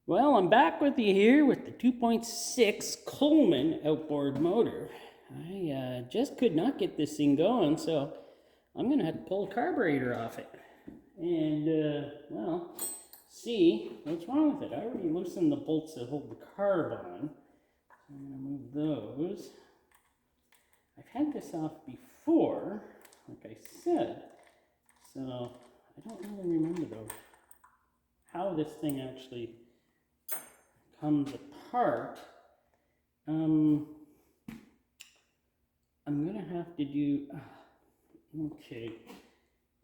Well, I'm back with you here with the 2.6 Coleman outboard motor. I just could not get this thing going, so I'm going to have to pull the carburetor off it. And, well, see what's wrong with it. I already loosened the bolts that hold the carb on. So I'm going to move those. I've had this off before, like I said, so I don't really remember, though, how this thing actually comes apart. I'm gonna have to do, okay,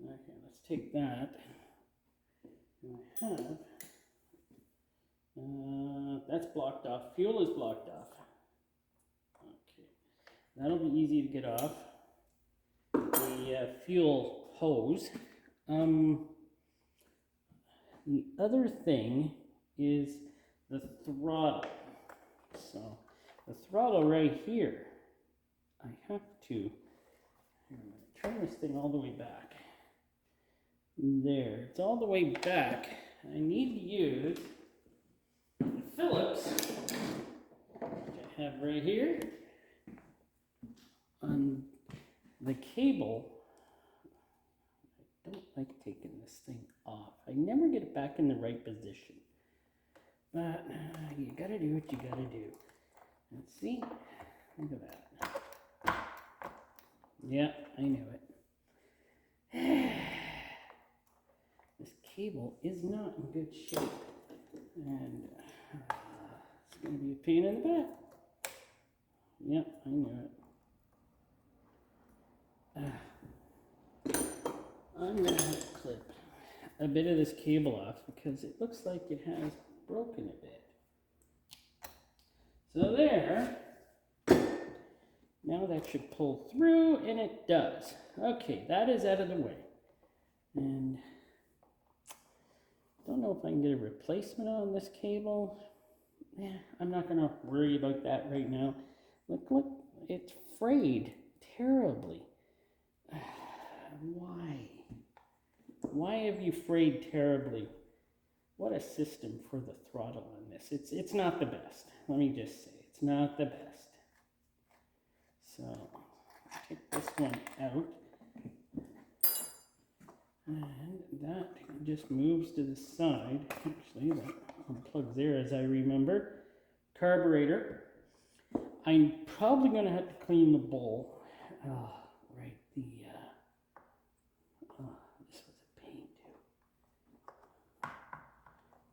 let's take that. And I have, that's blocked off, fuel is blocked off. Okay, that'll be easy to get off. The fuel hose. The other thing is the throttle. So the throttle right here, I have to, I'm going to turn this thing all the way back. There, it's all the way back. I need to use the Phillips, which I have right here, on the cable. I don't like taking this thing off. I never get it back in the right position. But you gotta do what you gotta do. Let's see. Look at that. Yeah, I knew it. This cable is not in good shape. And it's gonna be a pain in the butt. Yeah, I knew it. I'm gonna have to clip a bit of this cable off because it looks like it has broken a bit. So there, now that should pull through, and it does. Okay, that is out of the way. And don't know if I can get a replacement on this cable. Yeah, I'm not gonna worry about that right now. Look, it's frayed terribly. Why? Why have you frayed terribly? What a system for the throttle on this. It's not the best. Let me just say, it's not the best. So, take this one out. And that just moves to the side. Actually, that unplugs there as I remember. Carburetor. I'm probably going to have to clean the bowl. Right, this was a pain too.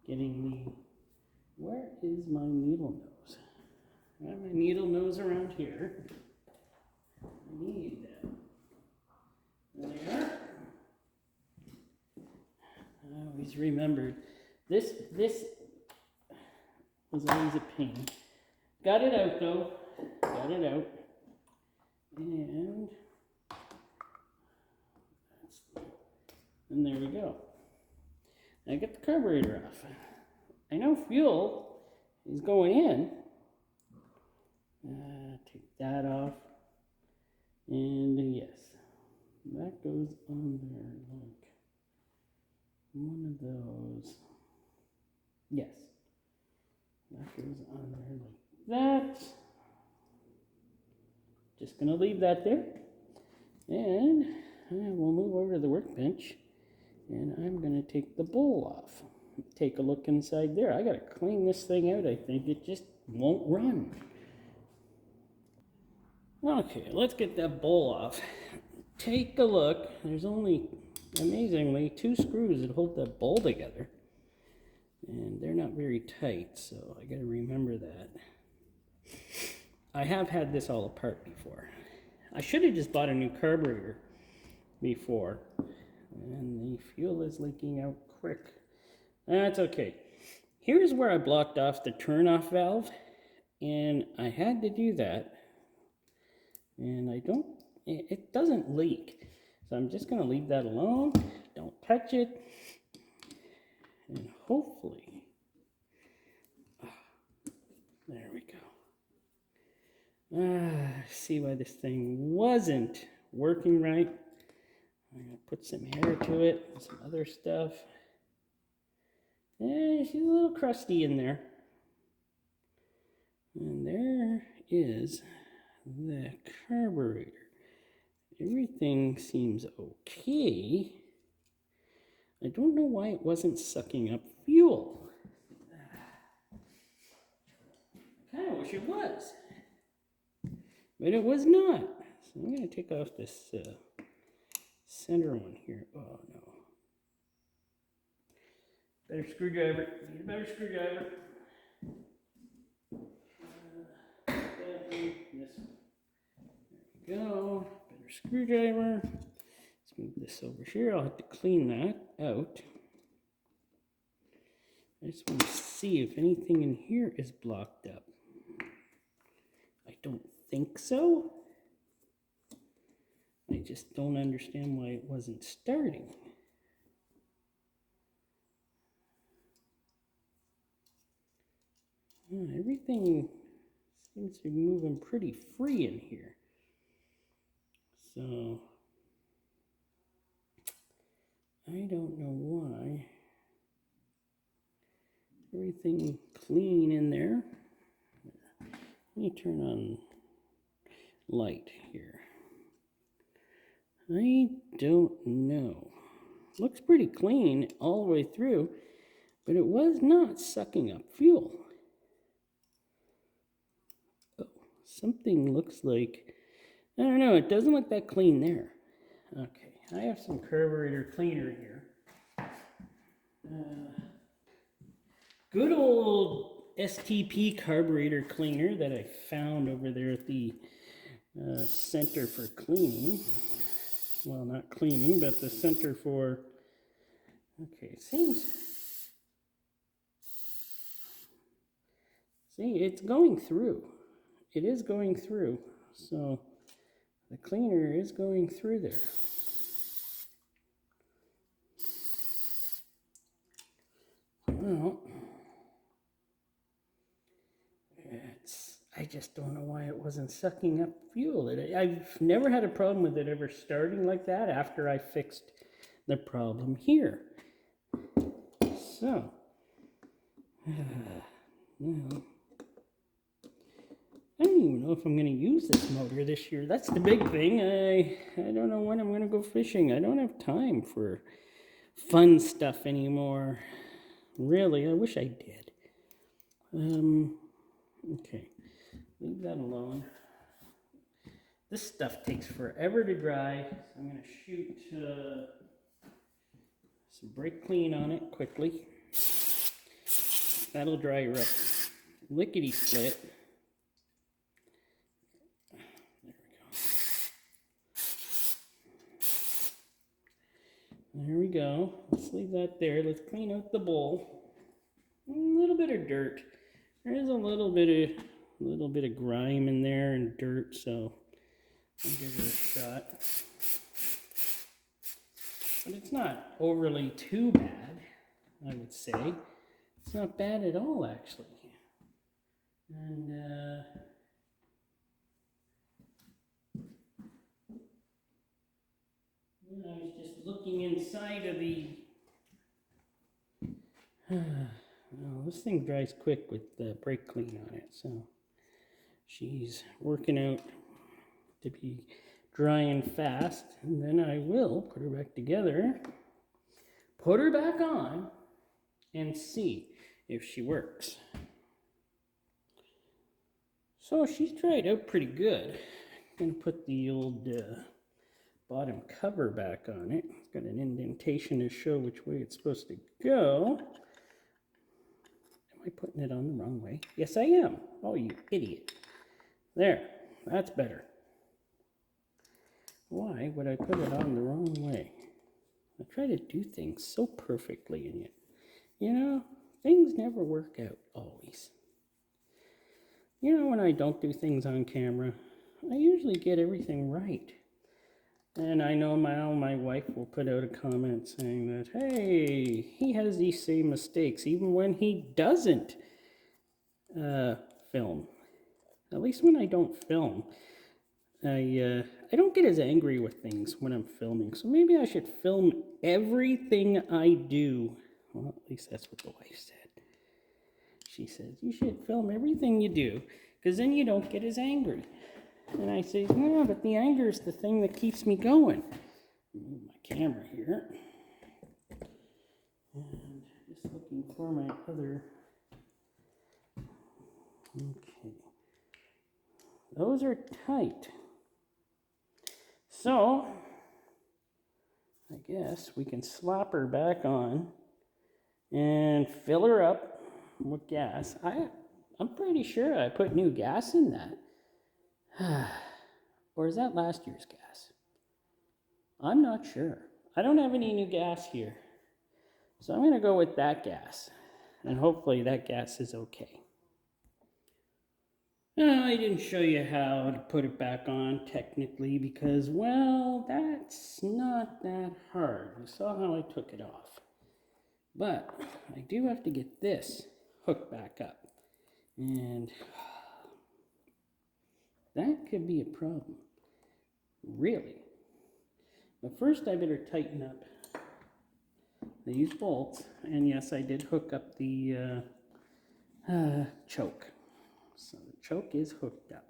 Getting the, where is my needle nose? I have my needle nose around here. I need that. There. I always remembered. This was always a pain. Got it out though. Got it out. And there we go. Now get the carburetor off. I know fuel is going in. Take that off. And yes, that goes on there like one of those. Yes, that goes on there like that. Just gonna leave that there. And we'll move over to the workbench. And I'm going to take the bowl off. Take a look inside there. I got to clean this thing out, I think. It just won't run. Okay, let's get that bowl off. Take a look. There's only, amazingly, 2 screws that hold that bowl together. And they're not very tight, so I got to remember that. I have had this all apart before. I should have just bought a new carburetor before. And the fuel is leaking out quick. That's okay. Here's where I blocked off the turn-off valve. And I had to do that. And it doesn't leak. So I'm just going to leave that alone. Don't touch it. And hopefully, there we go. See why this thing wasn't working right. I'm going to put some hair to it and some other stuff. She's a little crusty in there. And there is the carburetor. Everything seems okay. I don't know why it wasn't sucking up fuel. I kind of wish it was. But it was not. So I'm going to take off this center one here. Oh, no. Better screwdriver. Need a better screwdriver. This one. There we go. Better screwdriver. Let's move this over here. I'll have to clean that out. I just want to see if anything in here is blocked up. I don't think so. I just don't understand why it wasn't starting. Everything seems to be moving pretty free in here. So, I don't know why. Everything clean in there. Let me turn on light here. I don't know. Looks pretty clean all the way through, but it was not sucking up fuel. Oh, something looks like, I don't know, it doesn't look that clean there. Okay, I have some carburetor cleaner here. Good old STP carburetor cleaner that I found over there at the Center for Cleaning. Well, not cleaning, but the Center for, okay, it seems, see, it's going through. It is going through. So the cleaner is going through there. Well, I just don't know why it wasn't sucking up fuel. I've never had a problem with it ever starting like that after I fixed the problem here. So, well, I don't even know if I'm going to use this motor this year. That's the big thing. I don't know when I'm going to go fishing. I don't have time for fun stuff anymore. Really, I wish I did. Okay. Leave that alone. This stuff takes forever to dry. So I'm going to shoot some brake clean on it quickly. That'll dry her up lickety split. There we go. Let's leave that there. Let's clean out the bowl. A little bit of dirt. There is a little bit of grime in there and dirt, so I'll give it a shot. But it's not overly too bad, I would say. It's not bad at all, actually. And I was just looking inside of the well, this thing dries quick with the brake clean on it, so she's working out to be drying fast, and then I will put her back together, put her back on, and see if she works. So she's dried out pretty good. I'm going to put the old bottom cover back on it. It's got an indentation to show which way it's supposed to go. Am I putting it on the wrong way? Yes, I am. Oh, you idiot. There. That's better. Why would I put it on the wrong way? I try to do things so perfectly, and yet, you know, things never work out always. You know, when I don't do things on camera, I usually get everything right. And I know my wife will put out a comment saying that, hey, he has these same mistakes even when he doesn't film. At least when I don't film, I don't get as angry with things when I'm filming. So maybe I should film everything I do Well, at least that's what the wife said. She says, you should film everything you do, because then you don't get as angry. And I say, no, but the anger is the thing that keeps me going. Move my camera here. And just looking for my other... Okay. Those are tight. So, I guess we can slap her back on and fill her up with gas. I'm pretty sure I put new gas in that. Or is that last year's gas? I'm not sure. I don't have any new gas here. So I'm going to go with that gas. And hopefully that gas is okay. I didn't show you how to put it back on technically because, well, that's not that hard. You saw how I took it off. But I do have to get this hooked back up. And that could be a problem. Really. But first I better tighten up these bolts. And yes, I did hook up the choke. So the choke is hooked up.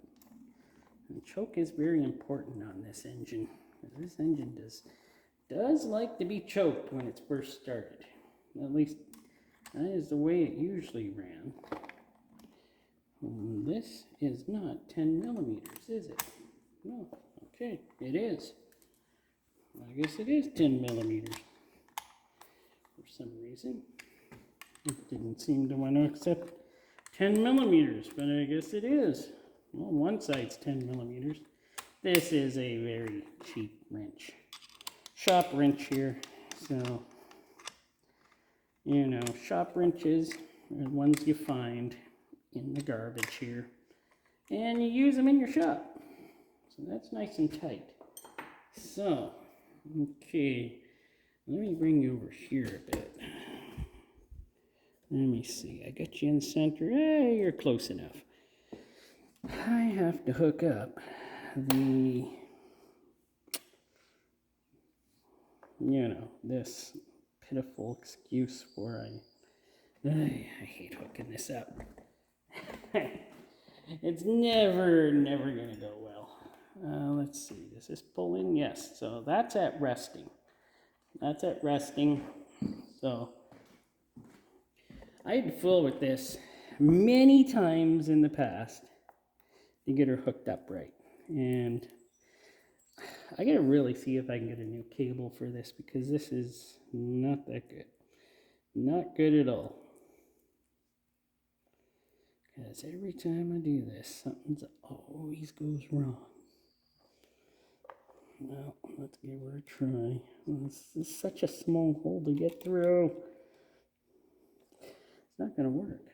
And the choke is very important on this engine. This engine does like to be choked when it's first started. At least that is the way it usually ran. This is not 10 millimeters, is it? No. Okay, it is. I guess it is 10 millimeters. For some reason, it didn't seem to want to accept 10 millimeters, but I guess it is. Well, one side's 10 millimeters. This is a very cheap wrench. Shop wrench here. So, you know, shop wrenches are the ones you find in the garbage here. And you use them in your shop. So that's nice and tight. So, okay. Let me bring you over here a bit. Let me see. I got you in the center. Hey, you're close enough. I have to hook up the, you know, this pitiful excuse for I hate hooking this up. It's never going to go well. Let's see. Does this pull in? Yes. So that's at resting. That's at resting. So I had to fool with this many times in the past to get her hooked up right. And I gotta really see if I can get a new cable for this because this is not that good. Not good at all. Because every time I do this, something always goes wrong. Well, let's give her a try. This is such a small hole to get through. It's not going to work.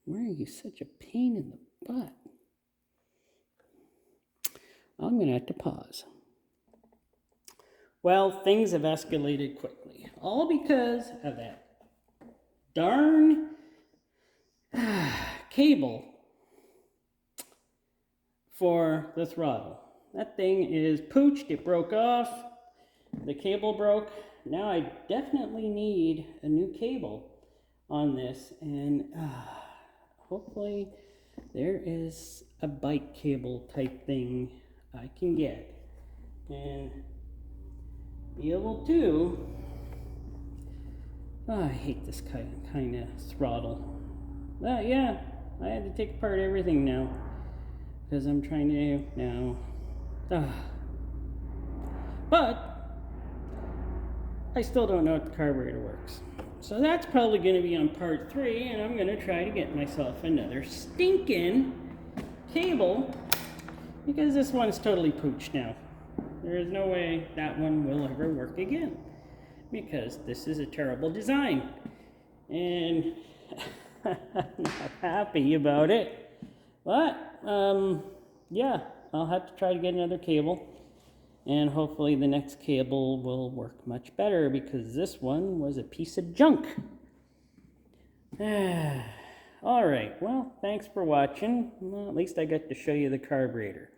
Why are you such a pain in the butt? I'm going to have to pause. Well, things have escalated quickly. All because of that darn cable for the throttle. That thing is pooched. It broke off. The cable broke. Now I definitely need a new cable on this. And hopefully there is a bike cable type thing I can get. And be able to... I hate this kind of throttle. Well, yeah, I had to take apart everything now. Because I'm trying to now... But I still don't know if the carburetor works. So that's probably going to be on part 3, and I'm going to try to get myself another stinking cable because this one's totally pooched now. There is no way that one will ever work again because this is a terrible design. And I'm not happy about it. But, yeah, I'll have to try to get another cable. And hopefully the next cable will work much better because this one was a piece of junk. All right, well, thanks for watching. Well, at least I got to show you the carburetor.